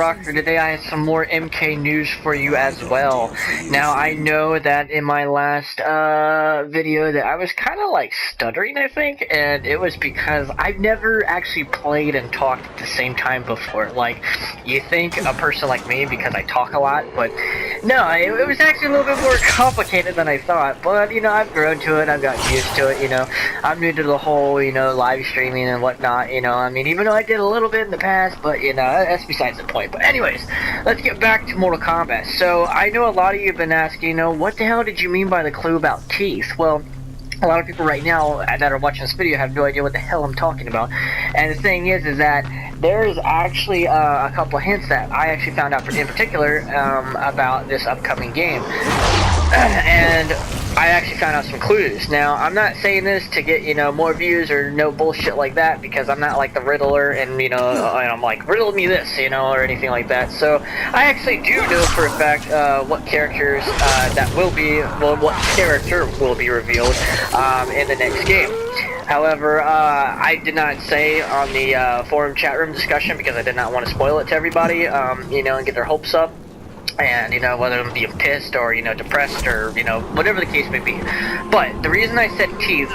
Rocker. Today I have some more MK news for you as well. Now I know that in my last video that I was kind of like stuttering, I think, and it was because I've never actually played and talked at the same time before. Like, you think a person like me because I talk a lot, but no, it was actually a little bit more complicated than I thought. But you know, I've grown to it, I've gotten used to it. You know, I'm new to the whole, you know, live streaming and whatnot. You know, I mean, even though I did a little bit in the past, but you know, that's besides the point. But anyways, let's get back to Mortal Kombat. So I know a lot of you have been asking, you know, what the hell did you mean by the clue about teeth? Well, a lot of people right now that are watching this video have no idea what the hell I'm talking about. And the thing is that there is actually a couple of hints that I actually found out in particular about this upcoming game. And I actually found out some clues. Now, I'm not saying this to get, you know, more views or no bullshit like that, because I'm not like the Riddler and, you know, and I'm like, riddle me this, you know, or anything like that. So, I actually do know for a fact what characters that will be, well, what character will be revealed in the next game. However, I did not say on the forum chat room discussion because I did not want to spoil it to everybody, you know, and get their hopes up. And, you know, whether them being pissed or, you know, depressed or, you know, whatever the case may be. But the reason I said teeth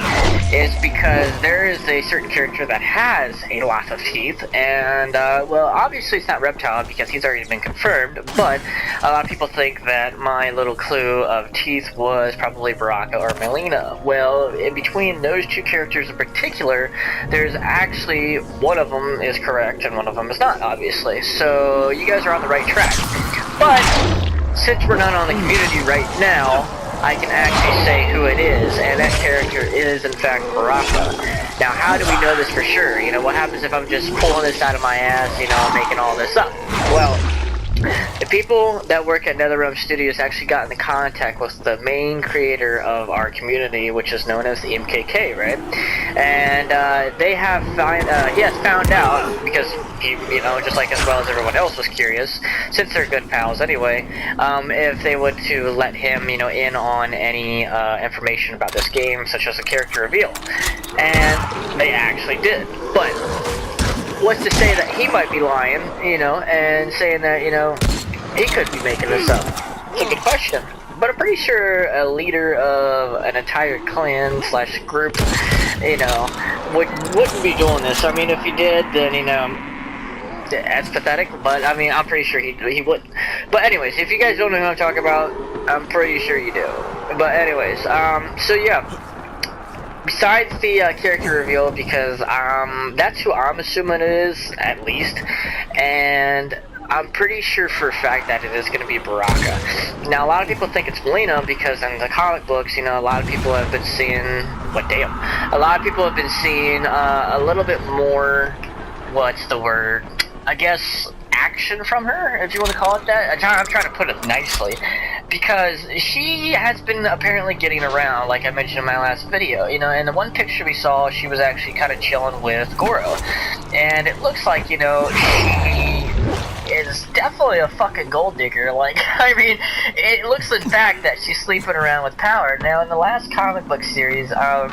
is because there is a certain character that has a lot of teeth. And, well, obviously it's not Reptile because he's already been confirmed. But a lot of people think that my little clue of teeth was probably Baraka or Melina. Well, in between those two characters in particular, there's actually one of them is correct and one of them is not, obviously. So you guys are on the right track. But, since we're not on the community right now, I can actually say who it is, and that character is, in fact, Baraka. Now, how do we know this for sure? You know, what happens if I'm just pulling this out of my ass, you know, making all this up? Well, the people that work at NetherRealm Studios actually got into contact with the main creator of our community, which is known as the MKK, right? And they have he has found out, because he, you know, just like as well as everyone else was curious, since they're good pals anyway, if they would to let him, you know, in on any information about this game, such as a character reveal. And they actually did. But what's to say that he might be lying, you know, and saying that, you know, he could be making this up? It's a good question. But I'm pretty sure a leader of an entire clan slash group, you know, wouldn't be doing this. I mean, if he did, then, you know, that's pathetic, but I mean, I'm pretty sure he wouldn't. But anyways, if you guys don't know who I'm talking about, I'm pretty sure you do. But anyways, so yeah. Besides the character reveal, because that's who I'm assuming it is, at least, and I'm pretty sure for a fact that it is going to be Baraka. Now, a lot of people think it's Melina because in the comic books, you know, a lot of people have been seeing, a lot of people have been seeing a little bit more, what's the word, I guess, action from her, if you want to call it that. I'm trying to put it nicely, because she has been apparently getting around, like I mentioned in my last video, you know, in the one picture we saw, she was actually kind of chilling with Goro, and it looks like, you know, she is definitely a fucking gold digger. Like, I mean, it looks in fact that she's sleeping around with power. Now, in the last comic book series, I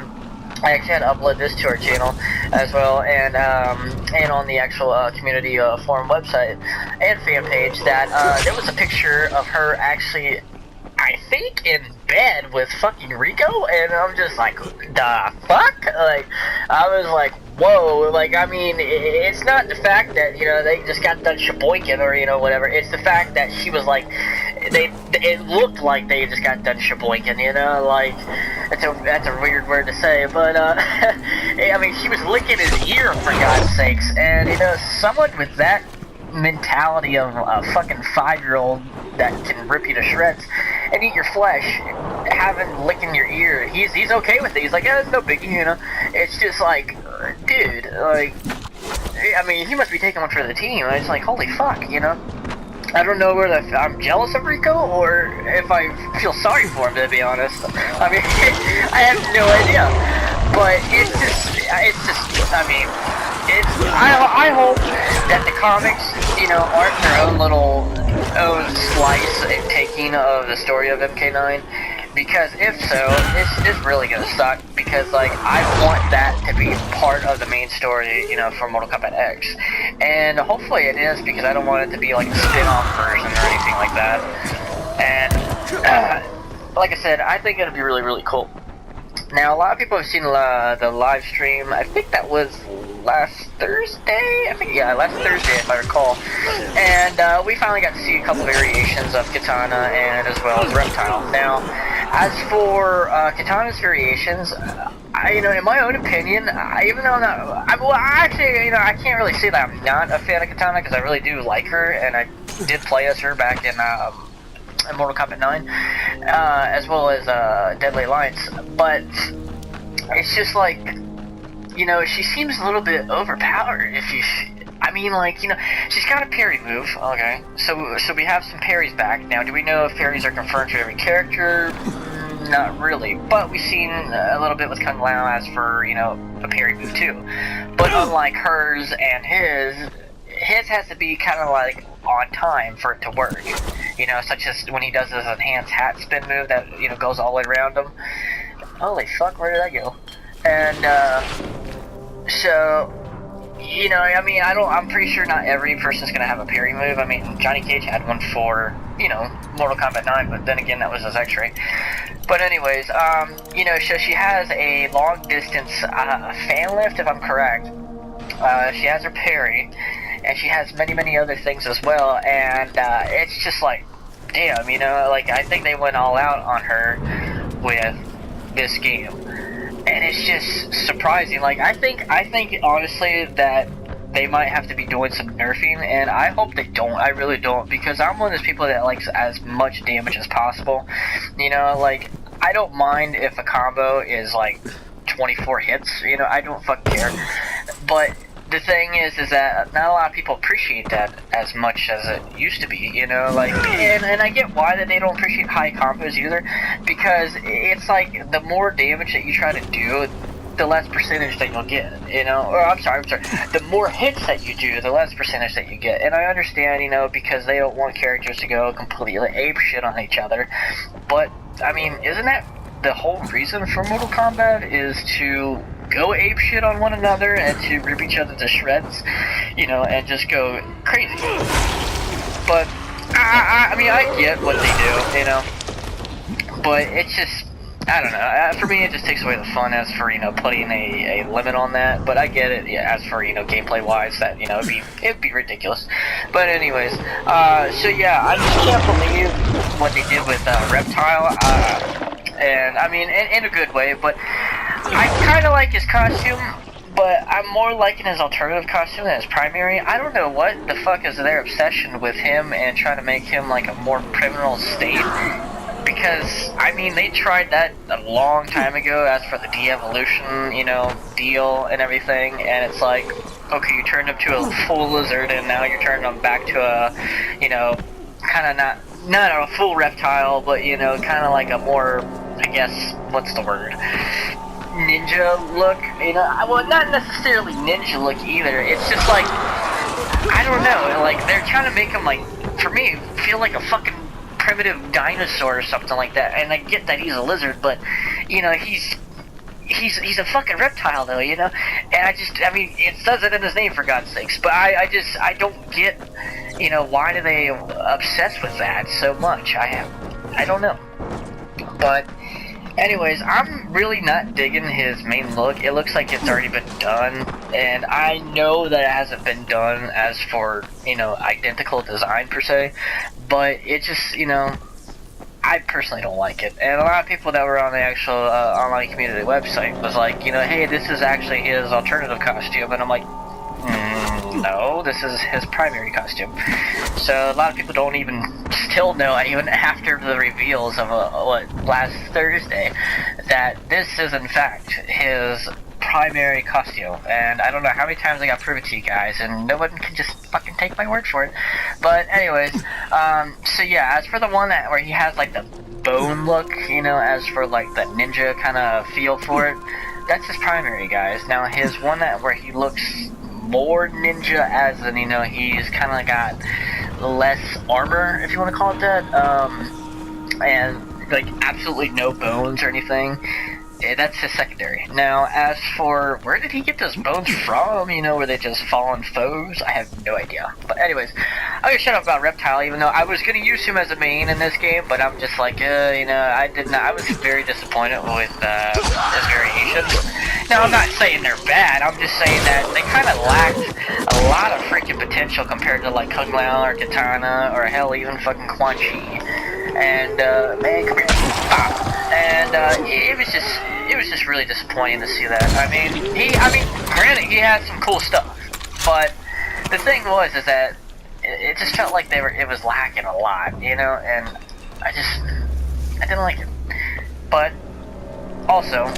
actually had to upload this to our channel as well, and on the actual community forum website and fan page, that there was a picture of her actually, I think, in bed with fucking Rico, and I'm just like, the fuck? Like, I was like, whoa. Like, I mean, it's not the fact that, you know, they just got done shaboinking or, you know, whatever. It's the fact that she was like, it looked like they just got done shaboinking, you know, like, that's a weird word to say, but, I mean, she was licking his ear, for God's sakes, and, you know, someone with that mentality of a fucking 5-year-old that can rip you to shreds and eat your flesh, having licking your ear, he's okay with it. He's like, yeah, it's no biggie, you know. It's just like, dude, like, I mean, he must be taking one for the team. It's like, holy fuck, you know. I don't know whether I'm jealous of Rico or if I feel sorry for him, to be honest. I mean, I have no idea. But it's just, I mean, I hope that the comics, you know, aren't their own little slice and taking of the story of MK9, Because if so, it's really gonna suck, because like I want that to be part of the main story, you know, for Mortal Kombat X. And hopefully it is, because I don't want it to be like a spin-off version or anything like that. And like I said, I think it'll be really, really cool. Now, a lot of people have seen the live stream. I think that was last Thursday? Last Thursday, if I recall. And we finally got to see a couple variations of Katana and as well as Reptile. Now, as for Katana's variations, in my own opinion, even though I'm not, I can't really say that I'm not a fan of Katana, because I really do like her, and I did play as her back in Mortal Kombat 9, as well as Deadly Alliance, but it's just like, she seems a little bit overpowered. She's got a parry move, okay, so we have some parries back. Now, do we know if parries are confirmed for every character? Not really, but we've seen a little bit with Kung Lao as for, a parry move too. But unlike hers and his has to be kind of like on time for it to work, such as when he does his enhanced hat spin move that, goes all the way around him. Holy fuck, where did I go? And, I'm pretty sure not every person's gonna have a parry move. I mean, Johnny Cage had one for, Mortal Kombat 9, but then again, that was his X-ray. But anyways, so she has a long distance, fan lift, if I'm correct. She has her parry, and she has many, many other things as well, and it's just like, damn, I think they went all out on her with this game, and it's just surprising. Like, I think honestly that they might have to be doing some nerfing, and I hope they don't. I really don't, because I'm one of those people that likes as much damage as possible. I don't mind if a combo is like 24 hits, I don't fucking care, but the thing is that not a lot of people appreciate that as much as it used to be, and I get why that they don't appreciate high combos either, because it's like the more damage that you try to do, the less percentage that you'll get, I'm sorry, the more hits that you do, the less percentage that you get. And I understand, because they don't want characters to go completely ape shit on each other, but I mean, isn't that the whole reason for Mortal Kombat, is to go ape shit on one another and to rip each other to shreds, and just go crazy? But I get what they do, but it's just, I don't know, for me it just takes away the fun as for, putting a limit on that. But I get it, as for, gameplay wise, that, it'd be ridiculous. But anyways, so yeah, I just can't believe what they did with Reptile, and I mean, in a good way, but I kind of like his costume, but I'm more liking his alternative costume than his primary. I don't know what the fuck is their obsession with him and trying to make him like a more criminal state, because, I mean, they tried that a long time ago as for the de-evolution, deal and everything, and it's like, okay, you turned him to a full lizard, and now you're turning him back to a, kind of not a full reptile, but, kind of like a more, I guess, what's the word? Ninja look, well, not necessarily ninja look either. It's just like, I don't know, like, they're trying to make him, like, for me, feel like a fucking primitive dinosaur or something like that. And I get that he's a lizard, but, he's a fucking reptile, though, And I mean, it says it in his name, for God's sakes, but I don't get, why do they obsess with that so much? I don't know. But anyways, I'm really not digging his main look. It looks like it's already been done, and I know that it hasn't been done as for, identical design per se, but it just, I personally don't like it. And a lot of people that were on the actual online community website was like, hey, this is actually his alternative costume, and I'm like, no, this is his primary costume. So a lot of people don't even still know, even after the reveals of last Thursday, that this is in fact his primary costume. And I don't know how many times I got to prove it to you guys, and no one can just fucking take my word for it. But anyways, so yeah, as for the one where he has like the bone look, as for like the ninja kind of feel for it, that's his primary, guys. Now his one where he looks more ninja, as in, he's kind of got less armor, if you want to call it that, and like absolutely no bones or anything. That's his secondary. Now, as for where did he get those bones from, you know, were they just fallen foes? I have no idea. But anyways, I'm gonna shut up about Reptile, even though I was gonna use him as a main in this game, but I'm just like, you know, I was very disappointed with his variations. Now, I'm not saying they're bad, I'm just saying that they kind of lacked a lot of freaking potential compared to like Kung Lao or Katana, or hell, even fucking Quan Chi. And, man, come here. Bop. And, it was just really disappointing to see that. I mean, granted, he had some cool stuff, but the thing is that it just felt like it was lacking a lot, you know, and I didn't like it. But, also,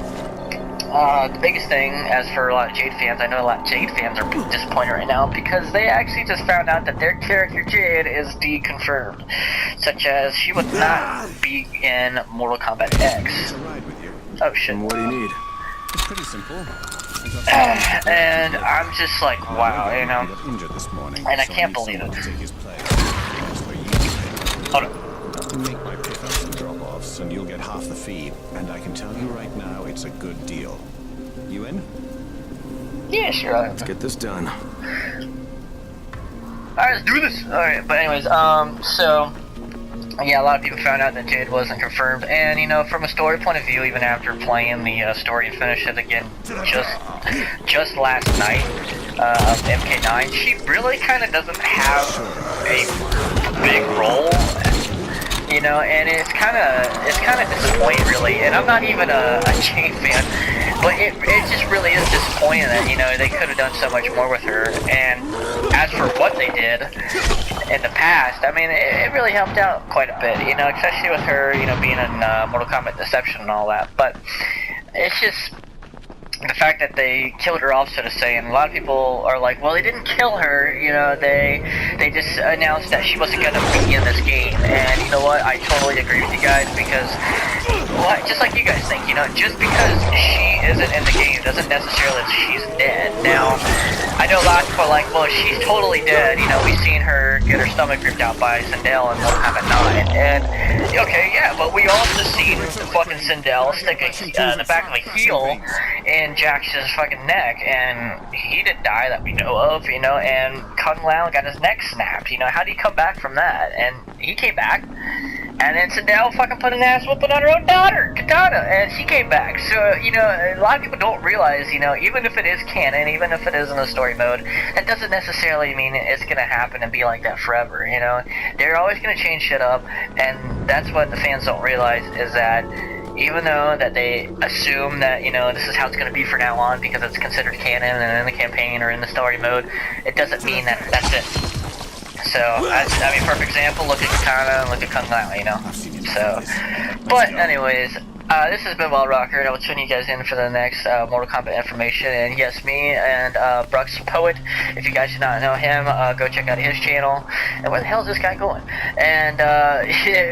the biggest thing, as for a lot of Jade fans, I know a lot of Jade fans are disappointed right now because they actually just found out that their character Jade is deconfirmed, such as she would not be in Mortal Kombat X. Oh shit. What do you need? It's pretty simple. And I'm just like, wow, you know, and I can't believe it. Hold on. Make my pickups and drop-offs, and you'll get half the fee. And I can tell you right now, it's a good deal. You in? Yeah, sure. Let's get this done. Alright, let's do this! Alright, but anyways, so, yeah, a lot of people found out that Jade wasn't confirmed, and, you know, from a story point of view, even after playing the story and finish it again just last night, MK9, she really kind of doesn't have a big role. You know, and it's kind of disappointing, really. And I'm not even a Jade fan, but it just really is disappointing that, you know, they could have done so much more with her. And as for what they did in the past, I mean, it really helped out quite a bit, you know, especially with her, you know, being in Mortal Kombat Deception and all that. But it's just the fact that they killed her off, so to say, and a lot of people are like, well, they didn't kill her, you know, they just announced that she wasn't gonna be in this game, and you know what, I totally agree with you guys, because, well, just like you guys think, you know, just because she isn't in the game doesn't necessarily mean she's dead. Now, I know a lot of people are like, well, she's totally dead, you know, we've seen her get her stomach ripped out by Sindel in Mortal Kombat 9, and, okay, yeah, but we also seen fucking Sindel stick the back of a heel in Jax's fucking neck, and he didn't die that we know of, you know, and Kung Lao got his neck snapped, you know, how do you come back from that? And he came back, and then Sindel fucking put an ass whooping on her own daughter, Katana, and she came back. So, you know, a lot of people don't realize, you know, even if it is canon, even if it is in the story mode, that doesn't necessarily mean it's gonna happen and be like that forever, you know? They're always gonna change shit up, and that's what the fans don't realize, is that even though that they assume that, you know, this is how it's going to be from now on because it's considered canon and in the campaign or in the story mode, it doesn't mean that that's it. So, I mean, for example, look at Katana and look at Kung Lao, you know? So, but anyways, this has been Wild Rocker, and I will tune you guys in for the next Mortal Kombat information. And yes, me and Brux Poet, if you guys do not know him, go check out his channel. And where the hell is this guy going? And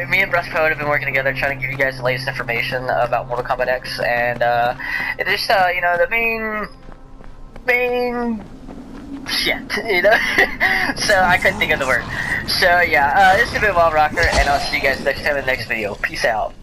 me and Brux Poet have been working together trying to give you guys the latest information about Mortal Kombat X. And it just, you know, the main shit, you know? So I couldn't think of the word. So yeah, this has been Wild Rocker, and I'll see you guys next time in the next video. Peace out.